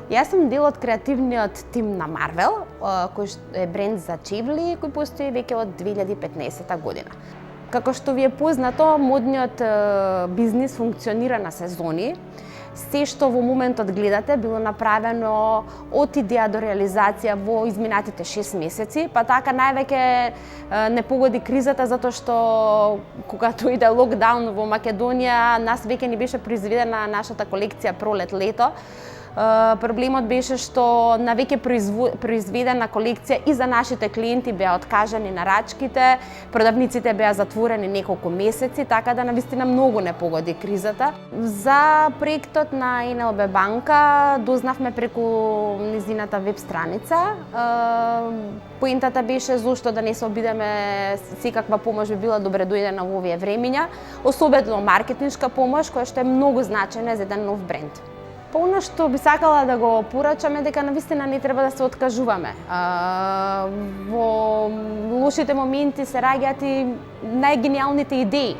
Јас сум дел од креативниот тим на Marvel, кој е бренд за чевли, кој постои веќе од 2015 година. Како што ви е познато, модниот бизнис функционира на сезони. Се што во моментот гледате било направено од идеја до реализација во изминатите 6 месеци, па така највеќе не погоди кризата затоа што кога дојде локдаун во Македонија, нас веќе ни беше произведена нашата колекција пролет-лето. Проблемот беше што на веќе произведена колекција и за нашите клиенти беа откажани нарачките, продавниците беа затворени неколку месеци, така да навистина многу не погоди кризата. За проектот на НЛБ банка дознавме преку низината веб страница. Поентата беше зошто да не се обидеме, секаква помош би била добре дојдена во овие времиња, особено маркетиншка помош која што е многу значајна за еден нов бренд. Она што би сакала да го порачам е дека навистина не треба да се откажуваме. Во лошите моменти се раѓаат и најгениалните идеи.